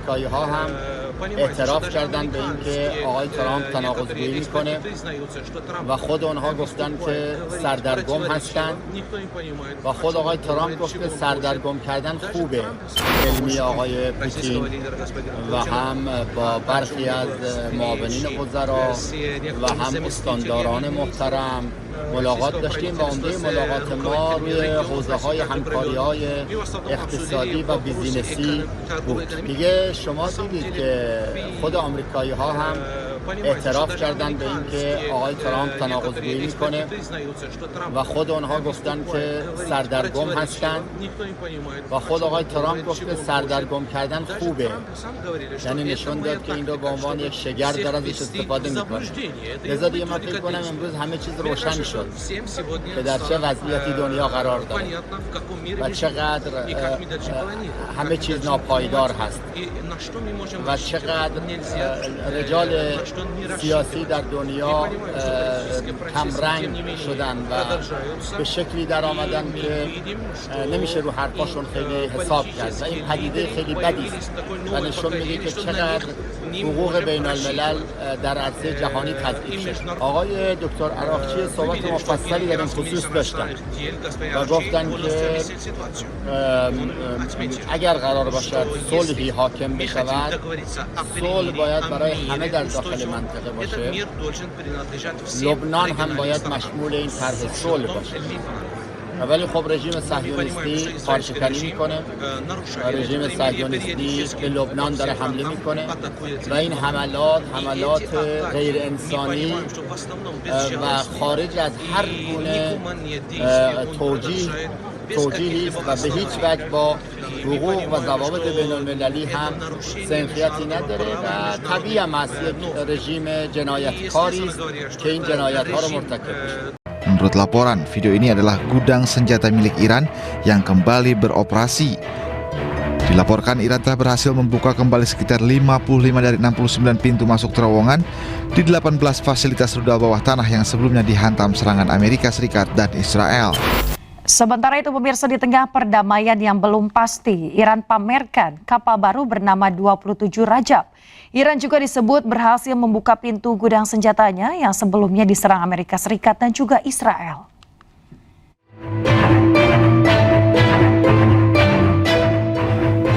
آمریکایی ها هم اعتراف کردن به اینکه آقای ترامپ تناقض‌گویی میکنه و خود اونها گفتن که سردرگم هستن و خود آقای ترامپ گفت که سردرگم کردن خوبه. علمی آقای پوتین و هم با برخی از معاونین وزرا و هم استانداران محترم ملاقات داشتیم و عمده ملاقات ما روی حوزه‌های همکاری‌های اقتصادی و بیزینسی بود. دیگه شما دیدید که خود آمریکایی‌ها هم اعتراف کردن به اینکه آقای ترامپ تناقض‌گویی میکنه و خود اونها گفتن که سردرگم هستن و خود آقای ترامپ گفت که سردرگم کردن خوبه، یعنی نشون داد که این رو به عنوان یک شگر داره ازش استفاده میکنه. لذا دیگه من فکر کنم امروز همه چیز روشن شد که در چه وضعیتی دنیا قرار داره و چقدر همه چیز ناپایدار هست و چقدر رجال سیاسی در دنیا کمرنگ شدن و به شکلی در آمدن که نمیشه رو حرفاشون خیلی حساب کرد و این پدیده خیلی بدی است و نشون میده که چقدر حقوق بین الملل در عرصه جهانی تضعیف شد. آقای دکتر عراقچی صحبت مفصلی در این خصوص داشتن و گفتن که اگر قرار باشد صلحی حاکم بشود، صلح باید برای همه در داخل منطقه باشه. لبنان هم باید مشمول این طرح صلح باشه. ولی خب رژیم صهیونیستی کارشکنی میکنه و رژیم صهیونیستی به لبنان داره حمله میکنه و این حملات غیر انسانی و خارج از هر گونه توجیهی است و به هیچ وجه با حقوق و ضوابط بین المللی هم سنخیتی نداره و طبیعی هم است یک رژیم جنایتکاری است که این جنایت ها رو مرتکب میشه. Menurut laporan, video ini adalah gudang senjata milik Iran yang kembali beroperasi. Dilaporkan Iran telah berhasil membuka kembali sekitar 55 dari 69 pintu masuk terowongan di 18 fasilitas rudal bawah tanah yang sebelumnya dihantam serangan Amerika Serikat dan Israel. Sementara itu pemirsa, di tengah perdamaian yang belum pasti, Iran pamerkan kapal baru bernama 27 Rajab. Iran juga disebut berhasil membuka pintu gudang senjatanya yang sebelumnya diserang Amerika Serikat dan juga Israel.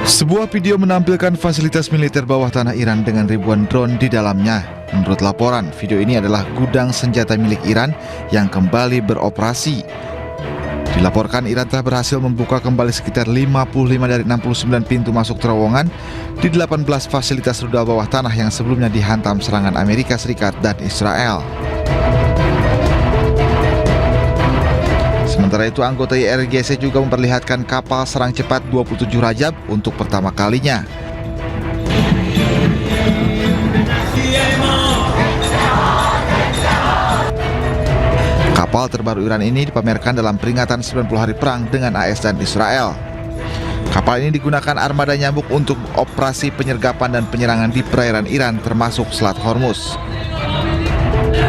Sebuah video menampilkan fasilitas militer bawah tanah Iran dengan ribuan drone di dalamnya. Menurut laporan, video ini adalah gudang senjata milik Iran yang kembali beroperasi. Dilaporkan Iran telah berhasil membuka kembali sekitar 55 dari 69 pintu masuk terowongan di 18 fasilitas rudal bawah tanah yang sebelumnya dihantam serangan Amerika Serikat dan Israel. Sementara itu, anggota IRGC juga memperlihatkan kapal serang cepat 27 Rajab untuk pertama kalinya. Kapal terbaru Iran ini dipamerkan dalam peringatan 90 hari perang dengan AS dan Israel. Kapal ini digunakan armada nyamuk untuk operasi penyergapan dan penyerangan di perairan Iran termasuk Selat Hormuz.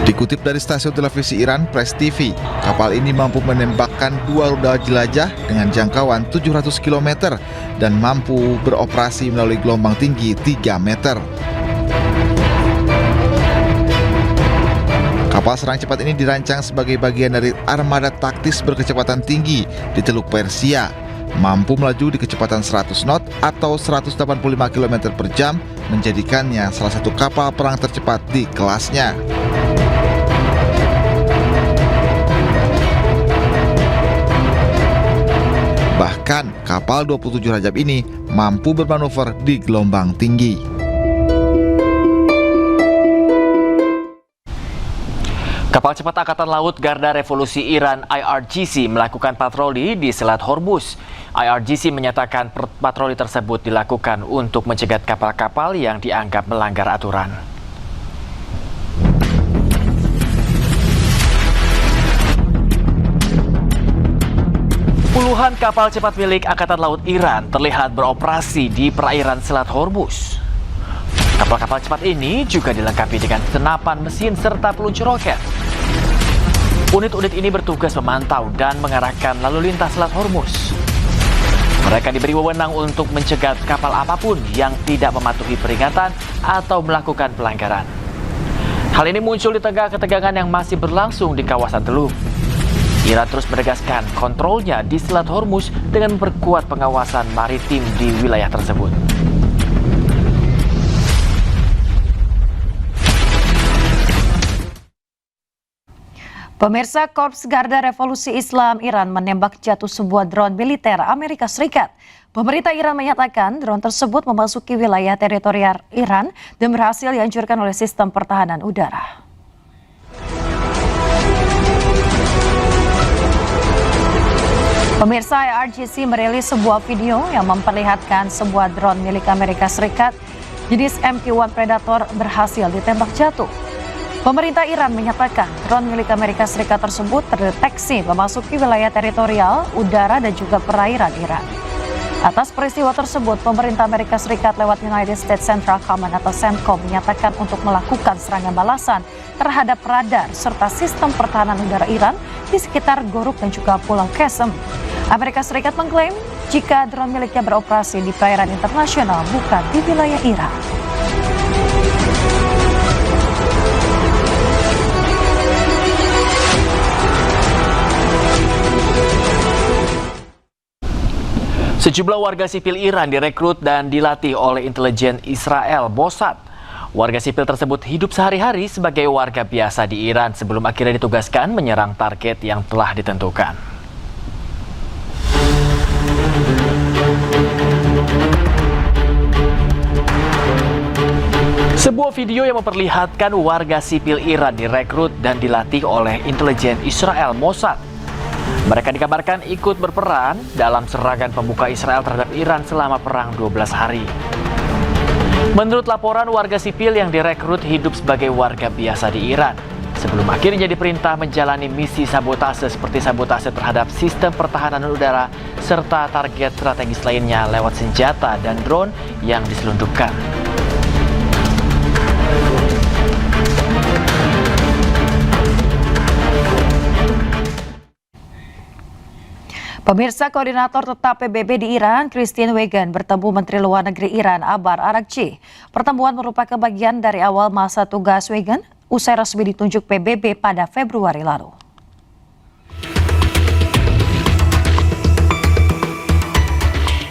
Dikutip dari stasiun televisi Iran Press TV, kapal ini mampu menembakkan 2 rudal jelajah dengan jangkauan 700 km dan mampu beroperasi melalui gelombang tinggi 3 meter. Kapal serang cepat ini dirancang sebagai bagian dari armada taktis berkecepatan tinggi di Teluk Persia, mampu melaju di kecepatan 100 knot atau 185 km per jam, menjadikannya salah satu kapal perang tercepat di kelasnya. Bahkan kapal 27 Rajab ini mampu bermanuver di gelombang tinggi. Kapal cepat Angkatan Laut Garda Revolusi Iran IRGC melakukan patroli di Selat Hormuz. IRGC menyatakan patroli tersebut dilakukan untuk mencegat kapal-kapal yang dianggap melanggar aturan. Puluhan kapal cepat milik Angkatan Laut Iran terlihat beroperasi di perairan Selat Hormuz. Kapal-kapal cepat ini juga dilengkapi dengan senapan mesin serta peluncur roket. Unit-unit ini bertugas memantau dan mengarahkan lalu lintas Selat Hormuz. Mereka diberi wewenang untuk mencegat kapal apapun yang tidak mematuhi peringatan atau melakukan pelanggaran. Hal ini muncul di tengah ketegangan yang masih berlangsung di kawasan Teluk. Iran terus menegaskan kontrolnya di Selat Hormuz dengan memperkuat pengawasan maritim di wilayah tersebut. Pemirsa, Korps Garda Revolusi Islam Iran menembak jatuh sebuah drone militer Amerika Serikat. Pemerintah Iran menyatakan drone tersebut memasuki wilayah teritorial Iran dan berhasil dihancurkan oleh sistem pertahanan udara. Pemirsa, IRGC merilis sebuah video yang memperlihatkan sebuah drone milik Amerika Serikat jenis MQ-1 Predator berhasil ditembak jatuh. Pemerintah Iran menyatakan drone milik Amerika Serikat tersebut terdeteksi memasuki wilayah teritorial, udara, dan juga perairan Iran. Atas peristiwa tersebut, pemerintah Amerika Serikat lewat United States Central Command atau CENTCOM menyatakan untuk melakukan serangan balasan terhadap radar serta sistem pertahanan udara Iran di sekitar Goruk dan juga Pulau Qesem. Amerika Serikat mengklaim jika drone miliknya beroperasi di perairan internasional bukan di wilayah Iran. Sejumlah warga sipil Iran direkrut dan dilatih oleh intelijen Israel Mossad. Warga sipil tersebut hidup sehari-hari sebagai warga biasa di Iran sebelum akhirnya ditugaskan menyerang target yang telah ditentukan. Sebuah video yang memperlihatkan warga sipil Iran direkrut dan dilatih oleh intelijen Israel Mossad. Mereka dikabarkan ikut berperan dalam serangan pembuka Israel terhadap Iran selama perang 12 hari. Menurut laporan, warga sipil yang direkrut hidup sebagai warga biasa di Iran sebelum akhirnya diperintah menjalani misi sabotase seperti sabotase terhadap sistem pertahanan udara serta target strategis lainnya lewat senjata dan drone yang diselundupkan. Pemirsa, Koordinator Tetap PBB di Iran, Christine Wegan, bertemu Menteri Luar Negeri Iran, Abar Araghchi. Pertemuan merupakan bagian dari awal masa tugas Wegan, usai resmi ditunjuk PBB pada Februari lalu.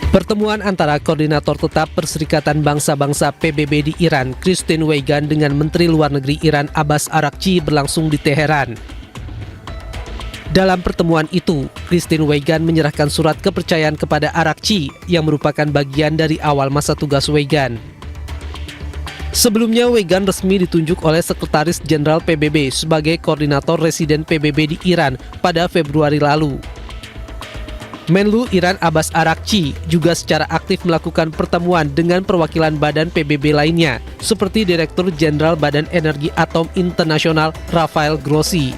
Pertemuan antara Koordinator Tetap Perserikatan Bangsa-Bangsa PBB di Iran, Christine Wegan, dengan Menteri Luar Negeri Iran, Abbas Araghchi, berlangsung di Teheran. Dalam pertemuan itu, Christine Wegan menyerahkan surat kepercayaan kepada Araghchi yang merupakan bagian dari awal masa tugas Wegan. Sebelumnya, Wegan resmi ditunjuk oleh Sekretaris Jenderal PBB sebagai Koordinator Residen PBB di Iran pada Februari lalu. Menlu Iran Abbas Araghchi juga secara aktif melakukan pertemuan dengan perwakilan badan PBB lainnya, seperti Direktur Jenderal Badan Energi Atom Internasional Rafael Grossi.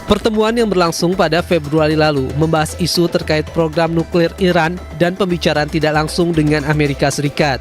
Pertemuan yang berlangsung pada Februari lalu membahas isu terkait program nuklir Iran dan pembicaraan tidak langsung dengan Amerika Serikat.